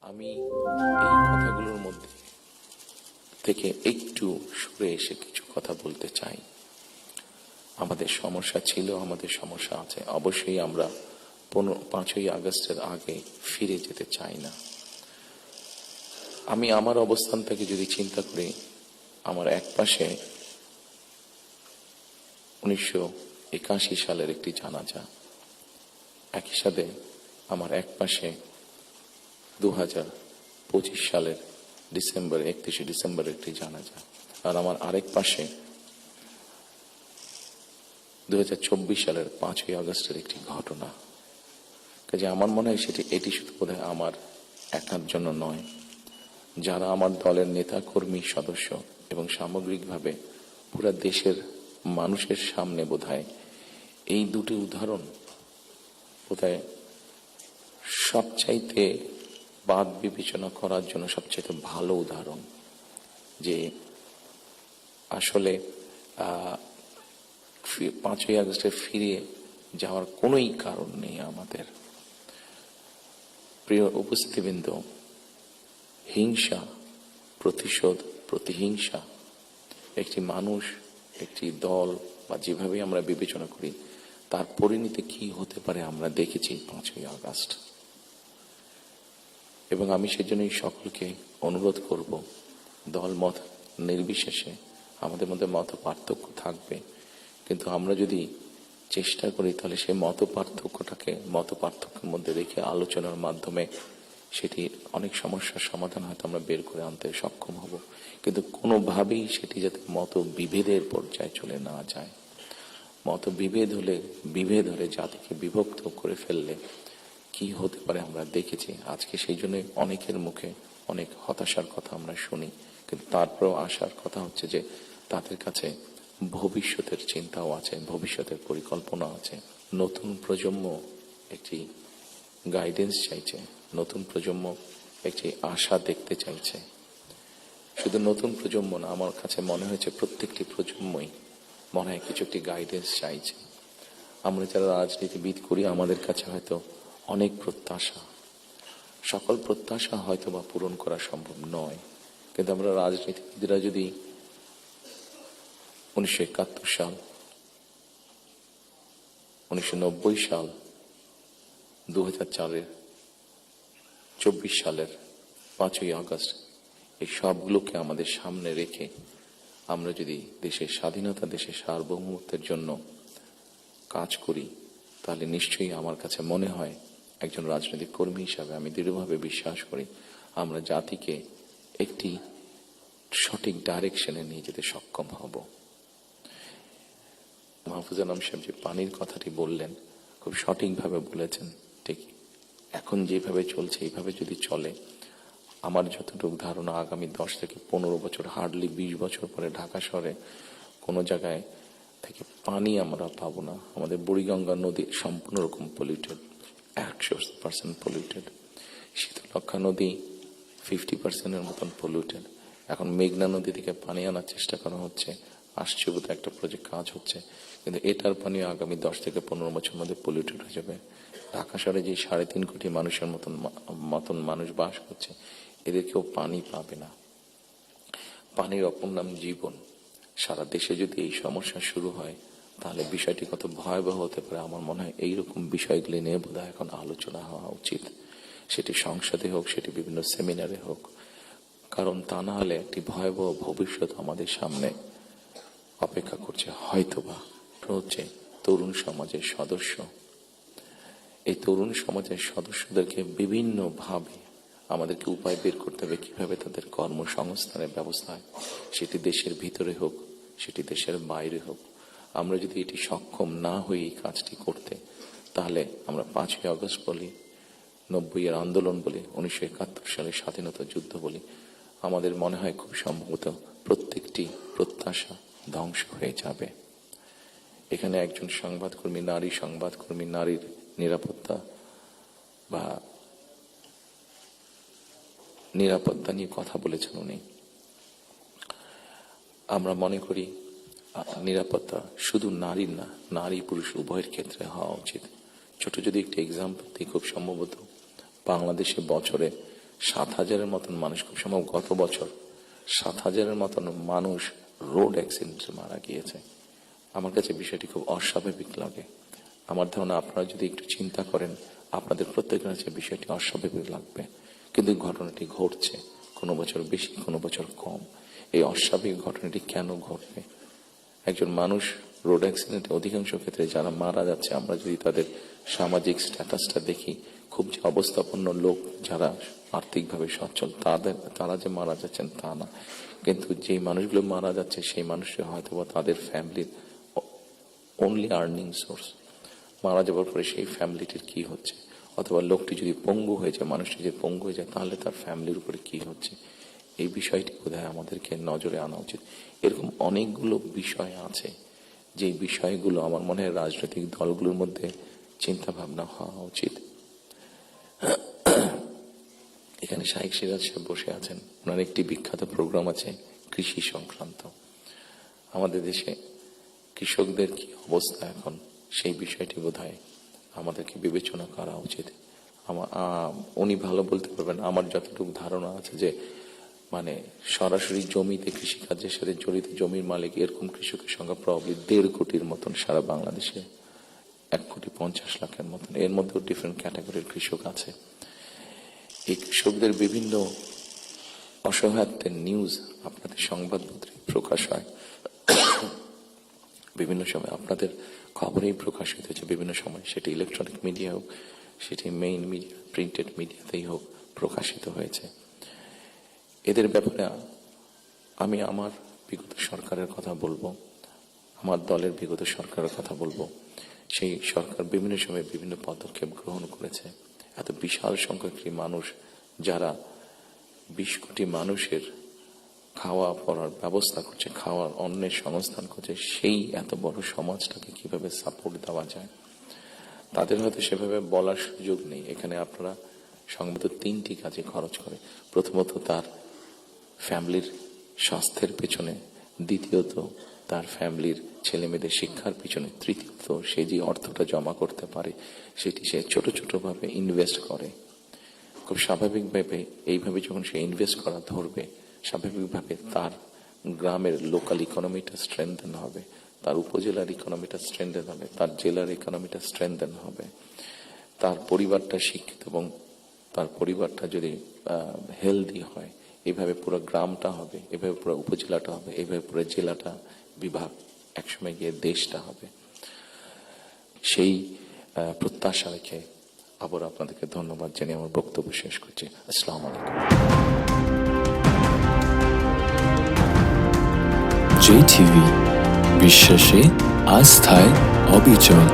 আমি এই কথাগুলোর মধ্যে থেকে একটু সরে এসে কিছু কথা বলতে চাই। আমাদের সমস্যা ছিল, আমাদের সমস্যা আছে। অবশ্যই আমরা 5ই আগস্টের আগে ফিরে যেতে চাই না। আমি আমার অবস্থান থেকে যদি চিন্তা করি, আমার এক পাশে 1981 সালের একটি জানাজা, একই সাথে আমার এক পাশে 2025 সালের 31 ডিসেম্বর একটি জানাজা, আর আমার আরেক পাশে 2024 সালের 5ই আগস্টের একটি ঘটনা। কাজে আমার মনে হয় এটি শুধু বোধহয় আমার একার জন্য নয়, যারা আমার দলের নেতা কর্মী সদস্য এবং সামগ্রিকভাবে পুরা দেশের মানুষের সামনে বোধহয় এই দুটি উদাহরণ বোধহয় সবচাইতে বাদ বিবেচনা করার জন্য সবচাইতে ভালো উদাহরণ, যে আসলে 5ই আগস্টে ফিরে যাওয়ার কোনোই কারণ নেই আমাদের। প্রিয় উপস্থিতিবৃন্দ, হিংসা, প্রতিশোধ, প্রতিহিংসা একটি মানুষ, একটি দল বা যেভাবে আমরা বিবেচনা করি তার পরিণতি কি হতে পারে আমরা দেখেছি 5ই আগস্ট। এবং আমি সেজন্যই সকলকে অনুরোধ করব, দল মত নির্বিশেষে আমাদের মধ্যে মত পার্থক্য থাকবে, কিন্তু আমরা যদি চেষ্টা করি তাহলে সেই মত পার্থক্যের মধ্যে রেখে আলোচনার মাধ্যমে সেটি অনেক সমস্যার সমাধান হয়তো আমরা বের করে আনতে সক্ষম হব। কিন্তু কোনোভাবেই সেটি যাতে মত বিভেদের পর্যায়ে চলে না যায়। মত বিভেদ হলে জাতিকে বিভক্ত করে ফেললে কি হতে পারে আমরা দেখেছি। আজকে সেই জন্য অনেকের মুখে অনেক হতাশার কথা আমরা শুনি, কিন্তু তারপরেও আসার কথা হচ্ছে যে তাদের কাছে ভবিষ্যতের চিন্তাও আছে, ভবিষ্যতের পরিকল্পনা আছে। নতুন প্রজন্ম একটি গাইডেন্স চাইছে, নতুন প্রজন্ম একটি আশা দেখতে চাইছে। শুধু নতুন প্রজন্ম না, আমার কাছে মনে হয়েছে প্রত্যেকটি প্রজন্মই মনে হয় কিছু একটি গাইডেন্স চাইছে। আমরা যারা রাজনীতিবিদ করি আমাদের কাছে হয়তো অনেক প্রত্যাশা, সকল প্রত্যাশা হয়তো বা পূরণ করা সম্ভব নয়, কিন্তু আমরা রাজনীতিবিদরা যদি 1971 সাল, 1990 সাল, 2024 সালের 5ই আগস্ট এই সবগুলোকে আমাদের সামনে রেখে আমরা যদি দেশের স্বাধীনতা, দেশের সার্বভৌমত্বের জন্য কাজ করি, তাহলে নিশ্চয়ই আমার কাছে মনে হয় একজন রাজনৈতিক কর্মী হিসাবে আমি দৃঢ়ভাবে বিশ্বাস করি আমরা জাতিকে একটি সঠিক ডাইরেকশনে নিয়ে যেতে সক্ষম হব। মাহফুজ আলম সাহেব যে পানির কথাটি বললেন খুব সঠিকভাবে বলেছেন। ঠিক এখন যেভাবে চলছে এইভাবে যদি চলে, আমার যতটুকু ধারণা আগামী 10 থেকে 15 বছর, হার্ডলি 20 বছর পরে ঢাকা শহরে কোনো জায়গায় থেকে পানি আমরা পাবো না। আমাদের বুড়িগঙ্গা নদী সম্পূর্ণ রকম পলিউটেড, 100% পলিউটেড। শীতলক্ষা নদী 50%-এর মতন পলিউটেড। এখন মেঘনা নদী থেকে পানি আনার চেষ্টা করা হচ্ছে, আসছে বোধহয় একটা প্রজেক্ট কাজ হচ্ছে, কিন্তু এটার পানিও আগামী 10 থেকে 15 বছরের মধ্যে পলিউটেড হয়ে যাবে। ঢাকা শহরে যে 3.5 কোটি মানুষের মতন মানুষ বাস করছে, এদের কেউ পানি পাবে না। পানির অপর নাম জীবন। সারা দেশে যদি এই সমস্যা শুরু হয় তাহলে বিষয়টি কত ভয়াবহ হতে পারে। আমার মনে হয় এইরকম বিষয়গুলি নিয়ে বোধহয় এখন আলোচনা হওয়া উচিত, সেটি সংসদে হোক, সেটি বিভিন্ন সেমিনারে হোক, কারণ তা না হলে একটি ভয়াবহ ভবিষ্যৎ আমাদের সামনে অপেক্ষা করছে। হয়তোবা হচ্ছে তরুণ সমাজের সদস্য, এই তরুণ সমাজের সদস্যদেরকে বিভিন্নভাবে আমাদেরকে উপায় বের করতে হবে কিভাবে তাদের কর্মসংস্থানের ব্যবস্থা হয়, সেটি দেশের ভিতরে হোক, সেটি দেশের বাইরে হোক। আমরা যদি এটি সক্ষম না হই এই কাজটি করতে, তাহলে আমরা 5ই আগস্ট বলি, 90-এর আন্দোলন বলি, 1971 সালের স্বাধীনতা যুদ্ধ বলি, আমাদের মনে হয় খুব সম্ভবত প্রত্যেকটি প্রত্যাশা ধ্বংস হয়ে যাবে। এখানে একজন সংবাদকর্মী, নারী সংবাদকর্মী, নারীর নিরাপত্তা বা নিরাপত্তা নিয়ে কথা বলেছেন উনি। আমরা মনে করি নিরাপত্তা শুধু নারীর না, নারী পুরুষ উভয়ের ক্ষেত্রে হওয়া উচিত। ছোট যদি একটি এক্সাম্পল দিই, খুব সম্ভবত বাংলাদেশে বছরে 7,000-এর মতন মানুষ, খুব সম্ভব গত বছর 7,000-এর মতন মানুষ রোড অ্যাক্সিডেন্টে মারা গিয়েছে। আমার কাছে বিষয়টি খুব অস্বাভাবিক লাগে। আমার ধারণা আপনারা যদি একটু চিন্তা করেন, আপনাদের প্রত্যেকের কাছে বিষয়টি অস্বাভাবিক লাগবে, কিন্তু ঘটনাটি ঘটছে, কোনো বছর বেশি, কোনো বছর কম। এই অস্বাভাবিক ঘটনাটি কেন ঘটবে? একজন মানুষ রোড অ্যাক্সিডেন্টে অধিকাংশ ক্ষেত্রে যারা মারা যাচ্ছে, আমরা যদি তাদের সামাজিক স্ট্যাটাসটা দেখি, খুব যে অবস্থাপন্ন লোক, যারা আর্থিকভাবে সচ্ছল, তারা যে মারা যাচ্ছেন তা না, কিন্তু যেই মানুষগুলো মারা যাচ্ছে সেই মানুষরা হয়তো তাদের ফ্যামিলির অনলি আর্নিং সোর্স। মারা যাওয়ার পরে সেই ফ্যামিলিটির কি হচ্ছে, অথবা লোকটি যদি পঙ্গু হয়ে যায়, মানুষটি যদি পঙ্গু হয়ে যায়, তাহলে তার ফ্যামিলির উপরে কি হচ্ছে, এই বিষয়টি বোধহয় আমাদেরকে নজরে আনা উচিত। এরকম অনেকগুলো বিষয় আছে, যে বিষয়গুলো আমার মনে হয় রাজনৈতিক দলগুলোর মধ্যে চিন্তা ভাবনা হওয়া উচিত। এখানে শাইখ সিরাজ সাহেব বসে আছেন, ওনার একটি বিখ্যাত প্রোগ্রাম আছে কৃষি সংক্রান্ত। আমাদের দেশে কৃষকদের কি অবস্থা এখন, সেই বিষয়টি বোধহয় আমাদেরকে বিবেচনা করা উচিত। উনি ভালো বলতে পারবেন। আমার যতটুকু ধারণা আছে যে মানে সরাসরি জমিতে কৃষিকাজের সাথে জড়িত জমির মালিক এরকম কৃষকের সংখ্যা প্রবাবলি 1.5 কোটির মতন সারা বাংলাদেশে, 1,50,00,000-এর মতন। এর মধ্যেও ডিফারেন্ট ক্যাটাগরির কৃষক আছে। এই কৃষকদের বিভিন্ন অসহায়ত্বের নিউজ আপনাদের সংবাদপত্রে প্রকাশ হয়, বিভিন্ন সময় আপনাদের খবরেই প্রকাশিত হয়েছে, বিভিন্ন সময় সেটি ইলেকট্রনিক মিডিয়া হোক, সেটি মেইন মিডিয়া প্রিন্টেড মিডিয়াতেই হোক, প্রকাশিত হয়েছে। এদের ব্যাপারে আমি আমার বিগত সরকারের কথা বলবো, আমার দলের বিগত সরকারের কথা বলবো। সেই সরকার বিভিন্ন সময় বিভিন্ন পদক্ষেপ গ্রহণ করেছে। এত বিশাল সংখ্যক মানুষ, যারা 20 কোটি মানুষের খাওয়া পড়ার ব্যবস্থা করছে, খাওয়ার অন্নের সংস্থান করছে, সেই এত বড় সমাজটাকে কিভাবে সাপোর্ট দেওয়া যায়, তাদের হয়তো সেভাবে বলার সুযোগ নেই। এখানে আপনারা সংবাদ 3টি কাজে খরচ করে। প্রথমত তার ফ্যামিলির স্বাস্থ্যের পেছনে, দ্বিতীয়ত তার ফ্যামিলির ছেলে মেয়েদের শিক্ষার পিছনে, তৃতীয়ত সে যে অর্থটা জমা করতে পারে সেটি সে ছোট ছোট ভাবে ইনভেস্ট করে। খুব স্বাভাবিকভাবে এইভাবে যখন সে ইনভেস্ট করা ধরবে, স্বাভাবিকভাবে তার গ্রামের লোকাল ইকোনমিটা স্ট্রেংথেন হবে, তার উপজেলার ইকোনমিটা স্ট্রেংথেন হবে, তার জেলার ইকোনমিটা স্ট্রেংথেন হবে, তার পরিবারটা শিক্ষিত এবং তার পরিবারটা যদি হেলদি হয়, এইভাবে পুরো গ্রামটা হবে, এভাবে পুরো উপজেলাটা হবে, এইভাবে পুরো জেলাটা, বিভাগ, একসময় গিয়ে দেশটা হবে। সেই প্রত্যাশা রেখে আবার আপনাদেরকে ধন্যবাদ জানিয়ে আমার বক্তব্য শেষ করছি। আসসালামু আলাইকুম। JTV, বিশ্বাসে আস্থায় অবিচল।